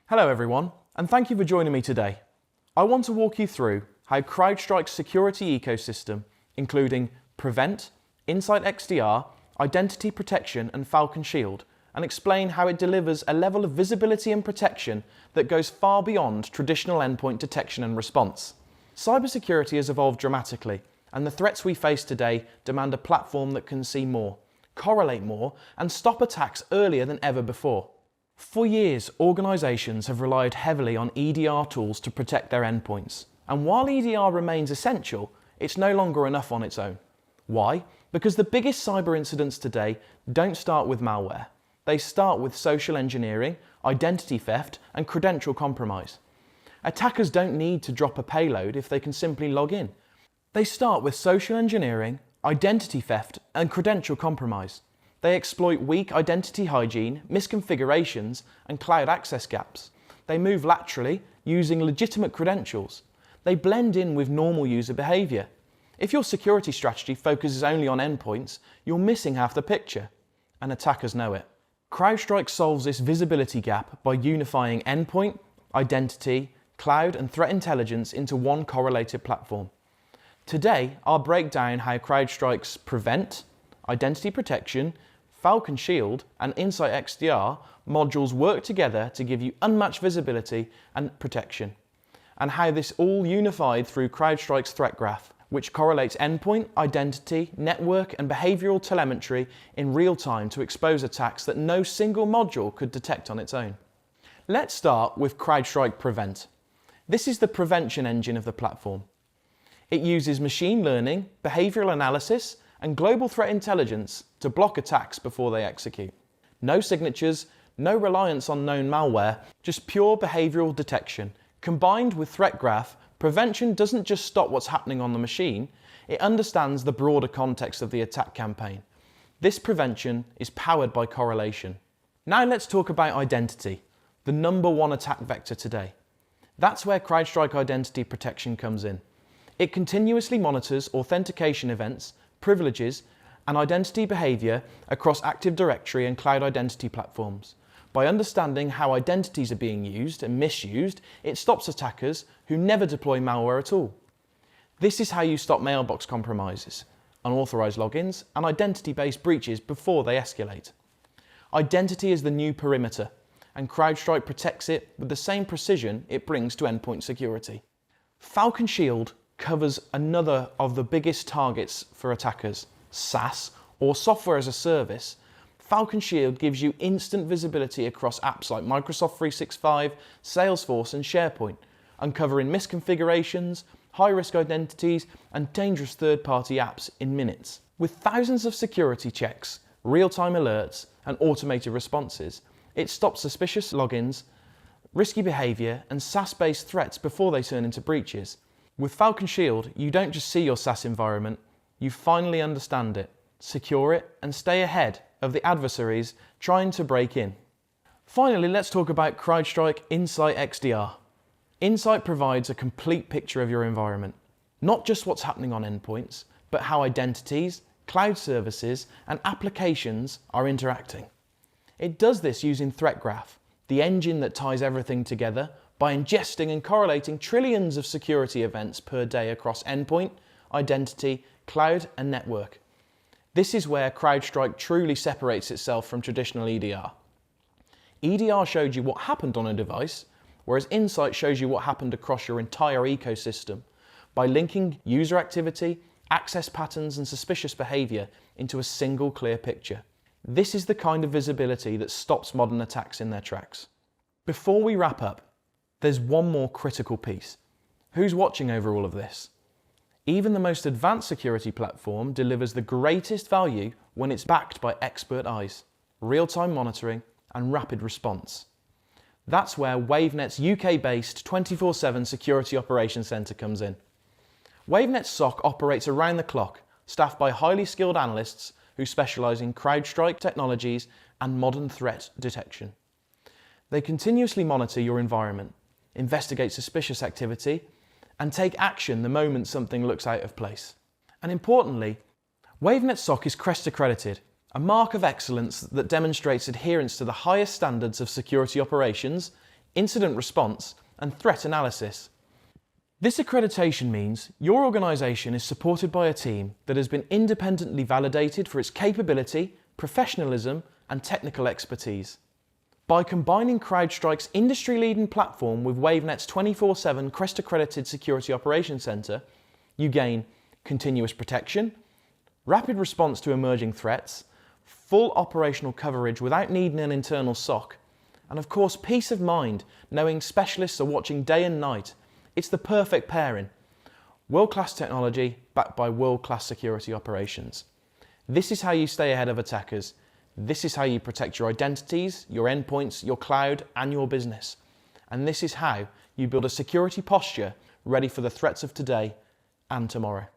Hello everyone, and thank you for joining me today. I want to walk you through how CrowdStrike's security ecosystem, including Prevent, Insight XDR, Identity Protection and Falcon Shield, and explain how it delivers a level of visibility and protection that goes far beyond traditional endpoint detection and response. Cybersecurity has evolved dramatically, and the threats we face today demand a platform that can see more, correlate more, and stop attacks earlier than ever before. For years, organisations have relied heavily on EDR tools to protect their endpoints. And while EDR remains essential, it's no longer enough on its own. Why? Because the biggest cyber incidents today don't start with malware. They start with social engineering, identity theft, and credential compromise. Attackers don't need to drop a payload if they can simply log in. They start with social engineering, identity theft, and credential compromise. They exploit weak identity hygiene, misconfigurations, and cloud access gaps. They move laterally, using legitimate credentials. They blend in with normal user behaviour. If your security strategy focuses only on endpoints, you're missing half the picture, and attackers know it. CrowdStrike solves this visibility gap by unifying endpoint, identity, cloud, and threat intelligence into one correlated platform. Today, I'll break down how CrowdStrike's Prevent, Identity Protection, Falcon Shield, and Insight XDR modules work together to give you unmatched visibility and protection, and how this all unified through CrowdStrike's Threat Graph, which correlates endpoint, identity, network, and behavioural telemetry in real time to expose attacks that no single module could detect on its own. Let's start with CrowdStrike Prevent. This is the prevention engine of the platform. It uses machine learning, behavioural analysis, and global threat intelligence to block attacks before they execute. No signatures, no reliance on known malware, just pure behavioural detection. Combined with Threat Graph, prevention doesn't just stop what's happening on the machine, it understands the broader context of the attack campaign. This prevention is powered by correlation. Now let's talk about identity, the #1 attack vector today. That's where CrowdStrike Identity Protection comes in. It continuously monitors authentication events, privileges, and identity behaviour across Active Directory and cloud identity platforms. By understanding how identities are being used and misused, it stops attackers who never deploy malware at all. This is how you stop mailbox compromises, unauthorised logins, and identity-based breaches before they escalate. Identity is the new perimeter, and CrowdStrike protects it with the same precision it brings to endpoint security. Falcon Shield covers another of the biggest targets for attackers, SaaS, or software as a service. Falcon Shield gives you instant visibility across apps like Microsoft 365, Salesforce, and SharePoint, uncovering misconfigurations, high-risk identities, and dangerous third-party apps in minutes. With thousands of security checks, real-time alerts, and automated responses, it stops suspicious logins, risky behaviour, and SaaS-based threats before they turn into breaches. With Falcon Shield, you don't just see your SaaS environment, you finally understand it, secure it, and stay ahead of the adversaries trying to break in. Finally, let's talk about CrowdStrike Insight XDR. Insight provides a complete picture of your environment, not just what's happening on endpoints, but how identities, cloud services, and applications are interacting. It does this using Threat Graph, the engine that ties everything together, by ingesting and correlating trillions of security events per day across endpoint, identity, cloud, and network. This is where CrowdStrike truly separates itself from traditional EDR. EDR showed you what happened on a device, whereas Insight shows you what happened across your entire ecosystem by linking user activity, access patterns, and suspicious behaviour into a single clear picture. This is the kind of visibility that stops modern attacks in their tracks. Before we wrap up, there's one more critical piece. Who's watching over all of this? Even the most advanced security platform delivers the greatest value when it's backed by expert eyes, real-time monitoring, and rapid response. That's where Wavenet's UK-based 24/7 Security Operations Centre comes in. Wavenet's SOC operates around the clock, staffed by highly skilled analysts who specialise in CrowdStrike technologies and modern threat detection. They continuously monitor your environment, investigate suspicious activity, and take action the moment something looks out of place. And importantly, Wavenet SOC is CREST-accredited, a mark of excellence that demonstrates adherence to the highest standards of security operations, incident response, and threat analysis. This accreditation means your organisation is supported by a team that has been independently validated for its capability, professionalism, and technical expertise. By combining CrowdStrike's industry-leading platform with Wavenet's 24/7 CREST-accredited Security Operations Centre, you gain continuous protection, rapid response to emerging threats, full operational coverage without needing an internal SOC, and of course peace of mind knowing specialists are watching day and night. It's the perfect pairing. World-class technology backed by world-class security operations. This is how you stay ahead of attackers. This is how you protect your identities, your endpoints, your cloud, and your business. And this is how you build a security posture ready for the threats of today and tomorrow.